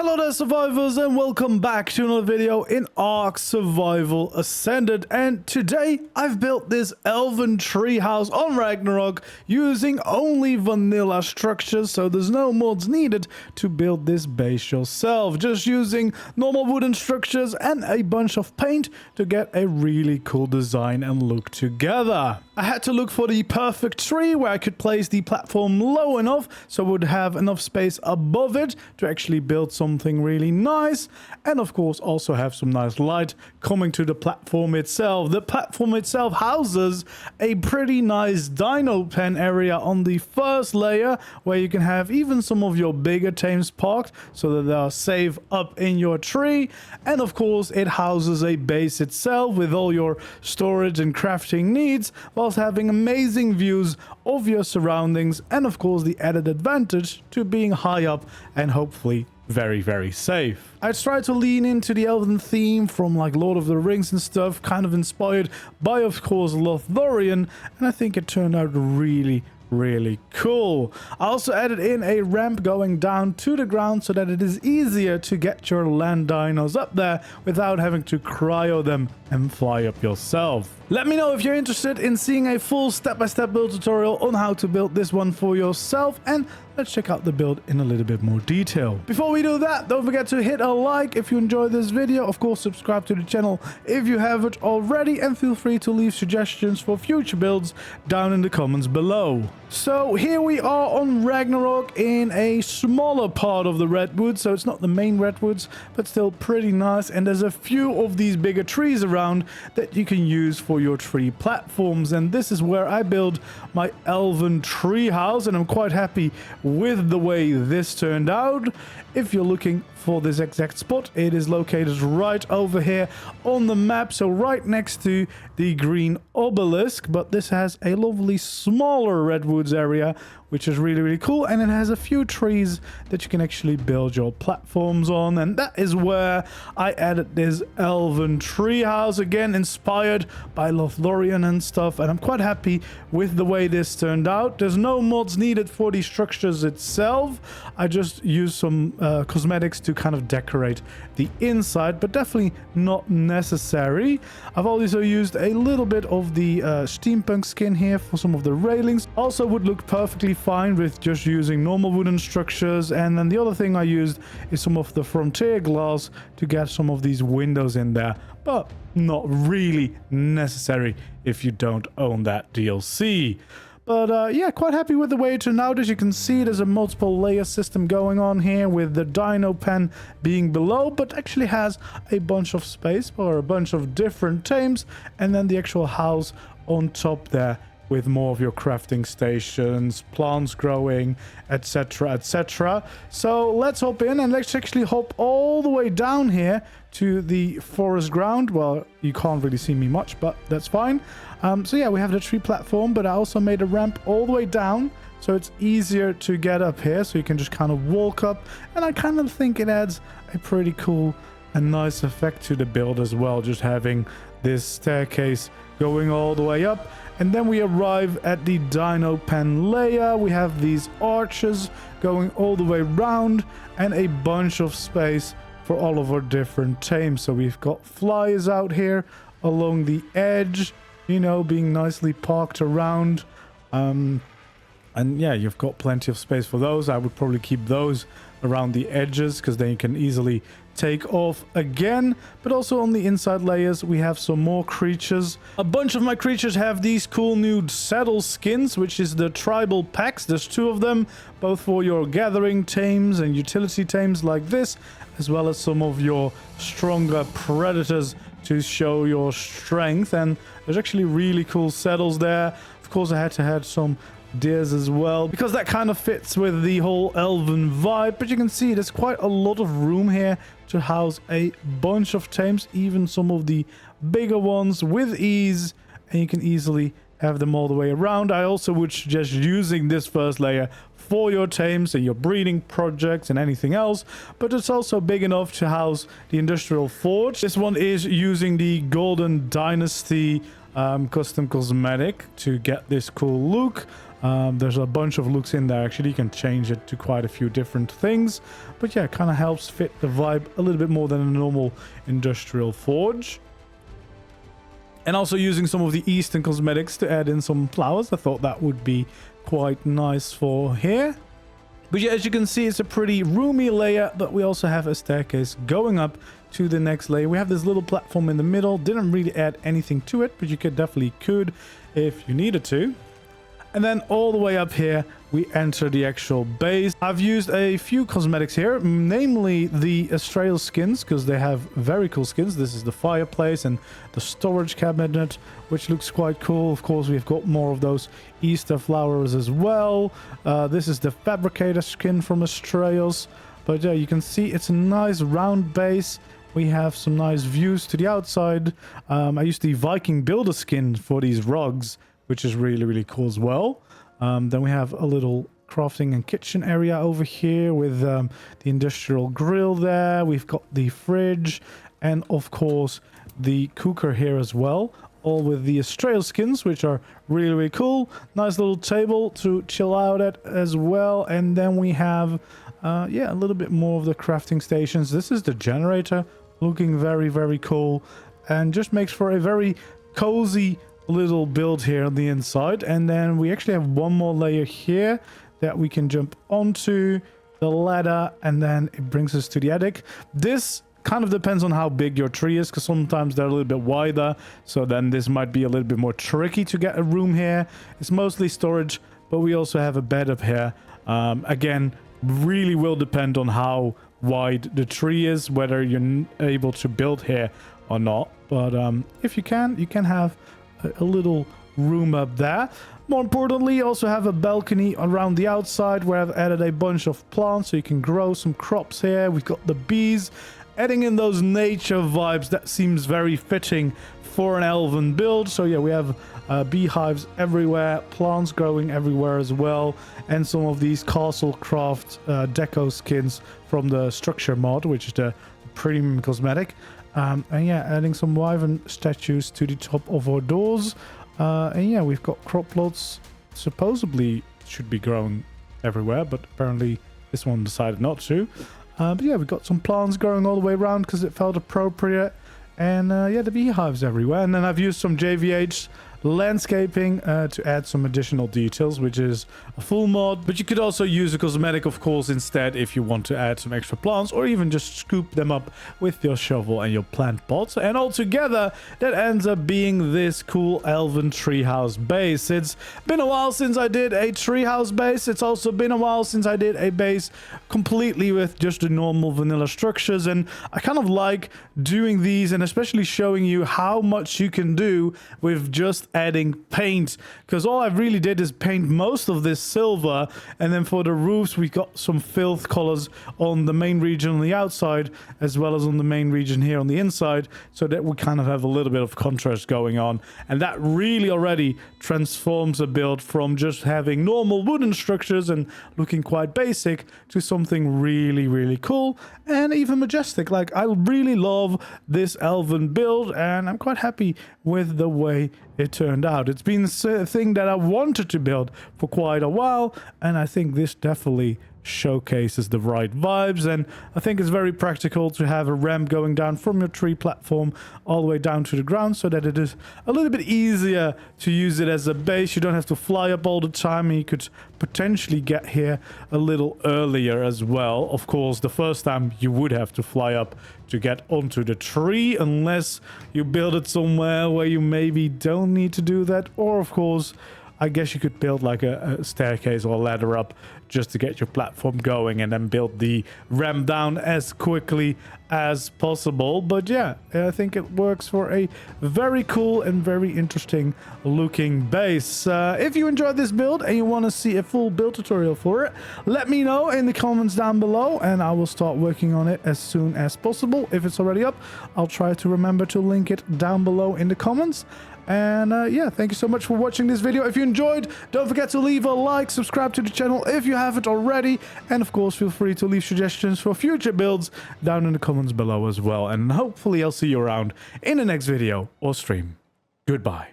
Hello there survivors and welcome back to another video in ARK Survival Ascended, and today I've built this Elven Treehouse on Ragnarok using only vanilla structures, so there's no mods needed to build this base yourself, just using normal wooden structures and a bunch of paint to get a really cool design and look together. I had to look for the perfect tree where I could place the platform low enough so I would have enough space above it to actually build something really nice, and of course also have some nice light coming to the platform itself. The platform itself houses a pretty nice dino pen area on the first layer where you can have even some of your bigger tames parked so that they are safe up in your tree, and of course it houses a base itself with all your storage and crafting needs whilst having amazing views of your surroundings, and of course the added advantage to being high up and hopefully very safe. I tried to lean into the elven theme from like Lord of the Rings and stuff, kind of inspired by of course Lothlorien, and I think it turned out really cool. I also added in a ramp going down to the ground so that it is easier to get your land dinos up there without having to cryo them and fly up yourself. Let me know if you're interested in seeing a full step-by-step build tutorial on how to build this one for yourself, and let's check out the build in a little bit more detail. Before we do that, don't forget to hit a like if you enjoyed this video. Of course, subscribe to the channel if you haven't already, and feel free to leave suggestions for future builds down in the comments below. So here we are on Ragnarok in a smaller part of the redwoods, so it's not the main redwoods, but still pretty nice, and there's a few of these bigger trees around that you can use for your tree platforms, and this is where I build my Elven Treehouse, and I'm quite happy with the way this turned out. If you're looking for this exact spot, it is located right over here on the map, so right next to the green obelisk, but this has a lovely smaller redwoods area which is really cool, and it has a few trees that you can actually build your platforms on, and that is where I added this Elven Treehouse, again inspired by Lothlorien and stuff, and I'm quite happy with the way this turned out. There's no mods needed for the structures itself. I just used some cosmetics to kind of decorate the inside, but definitely not necessary. I've also used a little bit of the steampunk skin here for some of the railings. Also would look perfectly fine with just using normal wooden structures, and then the other thing I used is some of the frontier glass to get some of these windows in there, but not really necessary if you don't own that DLC. But yeah, quite happy with the way it turned out. As you can see, there's a multiple layer system going on here with the dino pen being below, but actually has a bunch of space for a bunch of different tames, and then the actual house on top there with more of your crafting stations, plants growing, etc. So let's hop in, and let's actually hop all the way down here to the forest ground. Well, you can't really see me much, but that's fine. So yeah, we have the tree platform, but I also made a ramp all the way down so it's easier to get up here, so you can just kind of walk up, and I kind of think it adds a pretty cool and nice effect to the build as well, just having this staircase going all the way up. And then we arrive at the dino pen layer. We have these arches going all the way around and a bunch of space for all of our different tames. So we've got flyers out here along the edge, you know, being nicely parked around. And yeah, you've got plenty of space for those. I would probably keep those around the edges because then you can easily take off again. But also on the inside layers we have some more creatures. A bunch of my creatures have these cool new saddle skins, which is the tribal packs. There's two of them, both for your gathering tames and utility tames like this, as well as some of your stronger predators to show your strength. And there's actually really cool saddles there. Of course, I had to add some deers as well because that kind of fits with the whole elven vibe, but you can see there's quite a lot of room here to house a bunch of tames, even some of the bigger ones with ease, and you can easily have them all the way around. I also would suggest using this first layer for your tames and your breeding projects and anything else, but it's also big enough to house the industrial forge. This one is using the Golden Dynasty custom cosmetic to get this cool look. There's a bunch of looks in there. Actually, you can change it to quite a few different things. But yeah, it kind of helps fit the vibe a little bit more than a normal industrial forge. And also using some of the Eastern cosmetics to add in some flowers. I thought that would be quite nice for here. But yeah, as you can see, it's a pretty roomy layer, but we also have a staircase going up to the next layer. We have this little platform in the middle. Didn't really add anything to it, but you could if you needed to. And then all the way up here, we enter the actual base. I've used a few cosmetics here, namely the Astral skins, because they have very cool skins. This is the fireplace and the storage cabinet, which looks quite cool. Of course, we've got more of those Easter flowers as well. This is the fabricator skin from Astraeus. But yeah, you can see it's a nice round base. We have some nice views to the outside. I used the Viking builder skin for these rugs, which is really, really cool as well. Then we have a little crafting and kitchen area over here with the industrial grill there. We've got the fridge and, of course, the cooker here as well. All with the Astral skins, which are really, really cool. Nice little table to chill out at as well. And then we have, yeah, a little bit more of the crafting stations. This is the generator, looking very, very cool. And just makes for a very cozy little build here on the inside. And then we actually have one more layer here that we can jump onto, the ladder, and then it brings us to the attic. This kind of depends on how big your tree is, because sometimes they're a little bit wider, so then this might be a little bit more tricky to get a room here. It's mostly storage, but we also have a bed up here. Again, really will depend on how wide the tree is, whether you're able to build here or not. But if you can have a little room up there. More importantly, you also have a balcony around the outside where I've added a bunch of plants so you can grow some crops here. We've got the bees, adding in those nature vibes. That seems very fitting for an elven build. So yeah, we have beehives everywhere, plants growing everywhere as well, and some of these castle craft deco skins from the structure mod, which is the premium cosmetic. And yeah, adding some wyvern statues to the top of our doors. And yeah, we've got crop plots. Supposedly should be growing everywhere, but apparently this one decided not to. But yeah, we've got some plants growing all the way around because it felt appropriate. And yeah, the beehives everywhere. And then I've used some JVH landscaping to add some additional details, which is a full mod. But you could also use a cosmetic, of course, instead if you want to add some extra plants, or even just scoop them up with your shovel and your plant pots. And altogether, that ends up being this cool Elven Treehouse Base. It's been a while since I did a Treehouse Base. It's also been a while since I did a base completely with just the normal vanilla structures. And I kind of like doing these and especially showing you how much you can do with just adding paint, because all I really did is paint most of this silver, and then for the roofs we got some filth colors on the main region on the outside as well as on the main region here on the inside, so that we kind of have a little bit of contrast going on. And that really already transforms a build from just having normal wooden structures and looking quite basic to something really, really cool and even majestic. Like, I really love this elven build and I'm quite happy with the way it turned out. It's been a thing that I wanted to build for quite a while, and I think this definitely showcases the right vibes. And I think it's very practical to have a ramp going down from your tree platform all the way down to the ground, so that it is a little bit easier to use it as a base. You don't have to fly up all the time, and you could potentially get here a little earlier as well. Of course, the first time you would have to fly up to get onto the tree, unless you build it somewhere where you maybe don't need to do that. Or of course, I guess you could build like a staircase or a ladder up just to get your platform going, and then build the ramp down as quickly as possible. But yeah, I think it works for a very cool and very interesting looking base. If you enjoyed this build and you want to see a full build tutorial for it, let me know in the comments down below, and I will start working on it as soon as possible. If it's already up, I'll try to remember to link it down below in the comments. And yeah, thank you so much for watching this video. If you enjoyed, don't forget to leave a like, subscribe to the channel if you haven't already, and of course feel free to leave suggestions for future builds down in the comments below as well. And hopefully I'll see you around in the next video or stream. Goodbye.